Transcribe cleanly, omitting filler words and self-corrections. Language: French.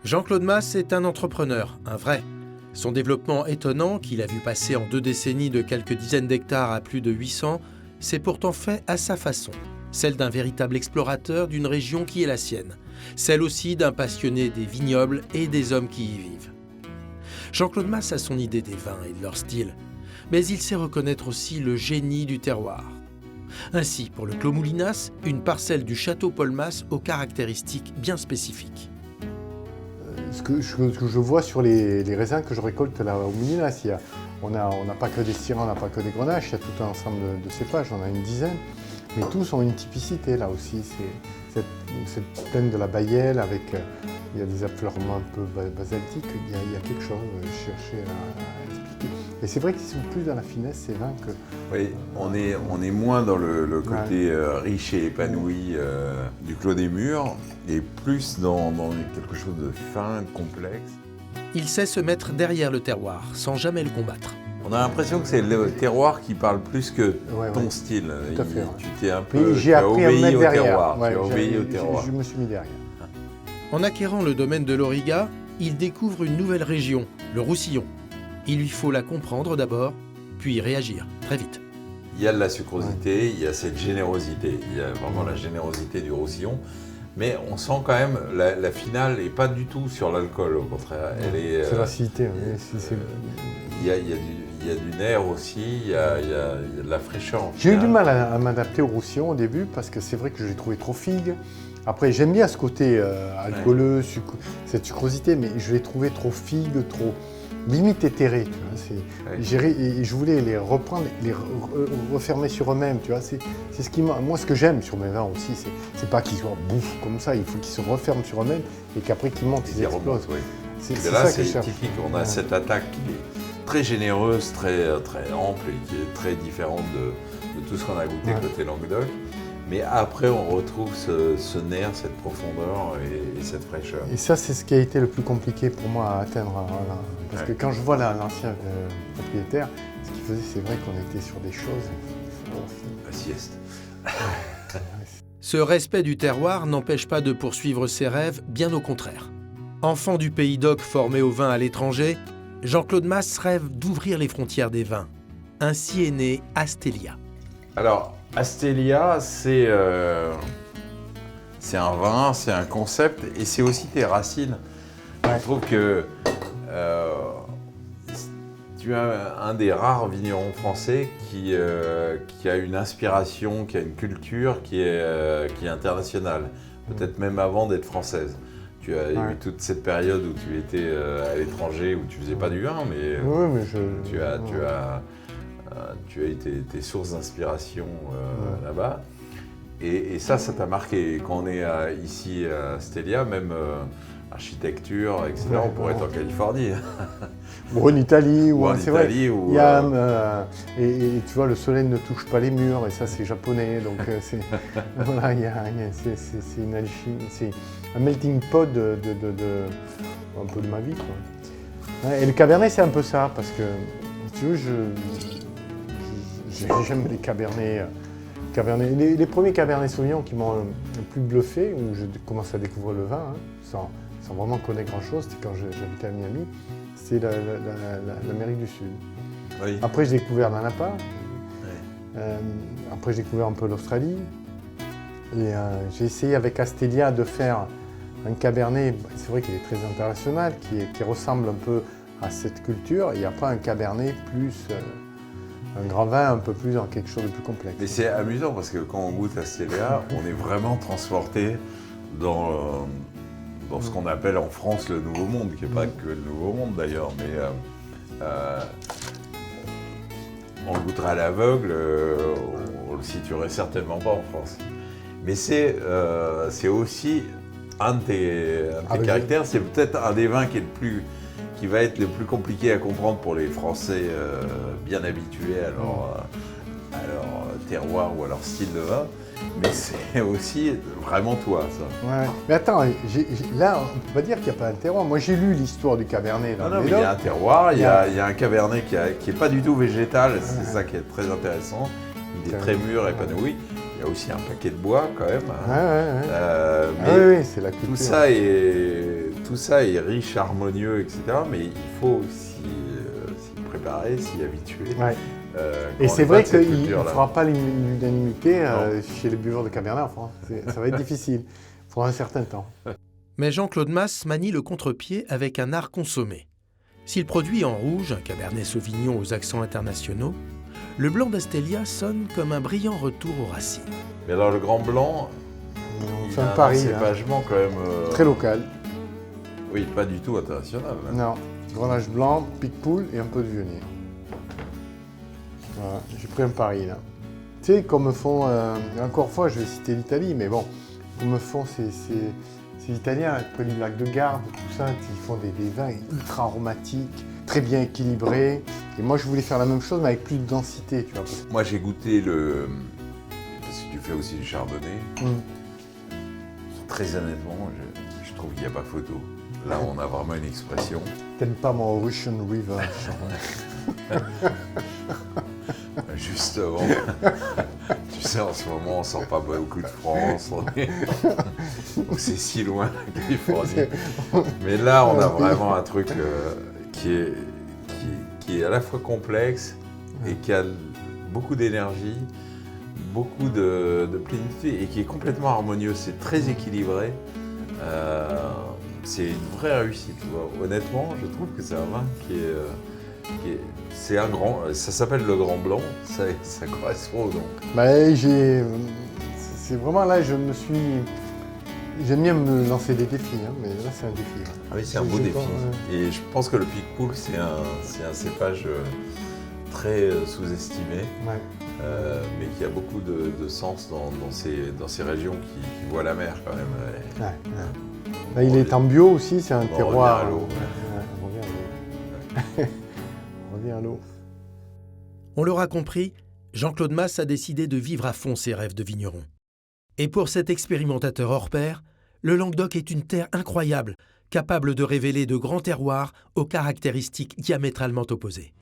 Jean-Claude Mas est un entrepreneur, un vrai. Son développement étonnant, qu'il a vu passer en 2 décennies de quelques dizaines d'hectares à plus de 800, s'est pourtant fait à sa façon. Celle d'un véritable explorateur d'une région qui est la sienne. Celle aussi d'un passionné des vignobles et des hommes qui y vivent. Jean-Claude Mas a son idée des vins et de leur style, mais il sait reconnaître aussi le génie du terroir. Ainsi, pour le Clos Moulinas, une parcelle du château Paul Mas aux caractéristiques bien spécifiques. Ce que je vois sur les raisins que je récolte là au Moulinas, on n'a pas que des Syrah, on n'a pas que des Grenaches, il y a tout un ensemble de cépages, on a une dizaine, mais tous ont une typicité là aussi. C'est cette plaine de la Baïelle avec, il y a des affleurements un peu basaltiques, il y a quelque chose, je cherchais à expliquer. Et c'est vrai qu'ils sont plus dans la finesse ces vins que... Oui, on est moins dans le côté riche et épanoui du Clos des Murs, et plus dans quelque chose de fin, de complexe. Il sait se mettre derrière le terroir, sans jamais le combattre. On a l'impression que c'est le terroir qui parle plus que ton style. Tout à fait, Tu t'es un peu obéi au derrière. terroir. Ouais, tu as obéi au terroir. Je me suis mis derrière. En acquérant le domaine de l'Auriga, il découvre une nouvelle région, le Roussillon. Il lui faut la comprendre d'abord, puis réagir très vite. Il y a de la sucrosité, il y a cette générosité. Il y a vraiment la générosité du Roussillon. Mais on sent quand même, la finale n'est pas du tout sur l'alcool, au contraire. Elle est... C'est l'acidité, oui. Il y a du nerf aussi, il y a de la fraîcheur. J'ai eu du mal à m'adapter au Roussillon au début, parce que c'est vrai que je l'ai trouvé trop figue. Après, j'aime bien ce côté alcooleux, cette sucrosité, mais je l'ai trouvé trop figue, trop limite éthéré. Tu vois, je voulais les reprendre, les refermer sur eux-mêmes. Tu vois, c'est ce qui moi, ce que j'aime sur mes vins aussi, c'est pas qu'ils soient bouffes comme ça. Il faut qu'ils se referment sur eux-mêmes et qu'après qu'ils montent, ils explosent. Oui. C'est là, ça c'est que je cherche. typique. On a cette attaque qui est très généreuse, très ample et qui est très différente de tout ce qu'on a goûté côté Languedoc. Mais après, on retrouve ce nerf, cette profondeur et cette fraîcheur. Et ça, c'est ce qui a été le plus compliqué pour moi à atteindre. Voilà. Parce que quand je vois l'ancien propriétaire, ce qu'il faisait, c'est vrai qu'on était sur des choses. La sieste. Ce respect du terroir n'empêche pas de poursuivre ses rêves, bien au contraire. Enfant du pays d'Oc formé au vin à l'étranger, Jean-Claude Mas rêve d'ouvrir les frontières des vins. Ainsi est né Astelia. Alors, Astelia, c'est un vin, c'est un concept et c'est aussi tes racines. Je trouve que tu es un des rares vignerons français qui a une inspiration, qui a une culture qui est internationale, peut-être même avant d'être française. Tu as eu toute cette période où tu étais à l'étranger, où tu faisais pas du vin, mais, tu as été tes sources d'inspiration là-bas. Et ça t'a marqué. Quand on est ici à Astelia, même architecture, etc., on pourrait être en Californie. Ou en Italie. Ou en Italie. Il y a, et tu vois, le soleil ne touche pas les murs, et ça c'est japonais. Donc voilà, c'est une alchimie, c'est un melting pot un peu de ma vie, quoi. Et le Cabernet, c'est un peu ça, parce que, si tu veux, j'aime les Cabernets. Les premiers Cabernet Sauvignon qui m'ont le plus bluffé, où je commence à découvrir le vin, sans vraiment connaître grand-chose, c'était quand j'habitais à Miami, c'est l'Amérique du Sud. Oui. Après, j'ai découvert la Napa. Après, j'ai découvert un peu l'Australie. Et j'ai essayé avec Astelia de faire un Cabernet, c'est vrai qu'il est très international, qui ressemble un peu à cette culture. Il n'y a pas un Cabernet plus... un grand vin un peu plus dans quelque chose de plus complexe. Mais c'est amusant parce que quand on goûte Astelia, on est vraiment transporté dans ce qu'on appelle en France le Nouveau Monde, qui n'est pas que le Nouveau Monde d'ailleurs, mais on le goûterait à l'aveugle, on le situerait certainement pas en France. Mais c'est aussi un de tes caractères, c'est peut-être un des vins qui va être le plus compliqué à comprendre pour les Français bien habitués à leur terroir ou à leur style de vin. Mais c'est aussi vraiment toi, ça. Ouais. Mais attends, là, on ne peut pas dire qu'il n'y a pas un terroir. Moi, j'ai lu l'histoire du Cabernet. Non, mais il y a un terroir, il y a un Cabernet qui n'est pas du tout végétal, c'est ça qui est très intéressant. Il est très mûr, épanoui. Et y a aussi un paquet de bois quand même. Hein. Oui, c'est la culture. Tout ça est riche, harmonieux, etc. Mais il faut s'y préparer, s'y habituer. Ouais. Et c'est vrai qu'il ne fera pas l'unanimité chez les buveurs de Cabernet en France. Ça va être difficile. Il faudra un certain temps. Mais Jean-Claude Mas manie le contre-pied avec un art consommé. S'il produit en rouge un Cabernet Sauvignon aux accents internationaux, le blanc d'Astelia sonne comme un brillant retour aux racines. Mais alors le Grand Blanc, on fait un pari. Cépagement quand même... très local. Oui, pas du tout international. Hein. Non. Grenache blanc, Picpoul et un peu de Viognier. Voilà, j'ai pris un pari là. Tu sais, comme font, encore une fois, je vais citer l'Italie, mais bon, comme font ces Italiens, près du lac de Garde, tout ça, ils font des vins ultra aromatiques, très bien équilibrés. Et moi, je voulais faire la même chose, mais avec plus de densité, tu vois. Moi, j'ai goûté parce que tu fais aussi du chardonnay. Très honnêtement, je trouve qu'il n'y a pas photo. Là, on a vraiment une expression. T'aimes pas mon Russian River? Justement, tu sais, en ce moment, on sort pas beaucoup de France, c'est si loin la Californie. Mais là, on a vraiment un truc qui est à la fois complexe et qui a beaucoup d'énergie, beaucoup de plénitude et qui est complètement harmonieux. C'est très équilibré. C'est une vraie réussite. Tu vois. Honnêtement, je trouve que c'est un vin c'est un grand, ça s'appelle le Grand Blanc, ça correspond au nom. Bah, c'est vraiment là, j'aime bien me lancer des défis, hein, mais là c'est un défi. Ouais. Ah oui, c'est un beau défi. Et je pense que le Picpoul, c'est un cépage très sous-estimé, mais qui a beaucoup de sens dans ces régions qui voient la mer quand même. Là, il est en bio aussi, c'est un terroir. On revient à l'eau. On revient à l'eau. On l'aura compris, Jean-Claude Mas a décidé de vivre à fond ses rêves de vigneron. Et pour cet expérimentateur hors pair, le Languedoc est une terre incroyable, capable de révéler de grands terroirs aux caractéristiques diamétralement opposées.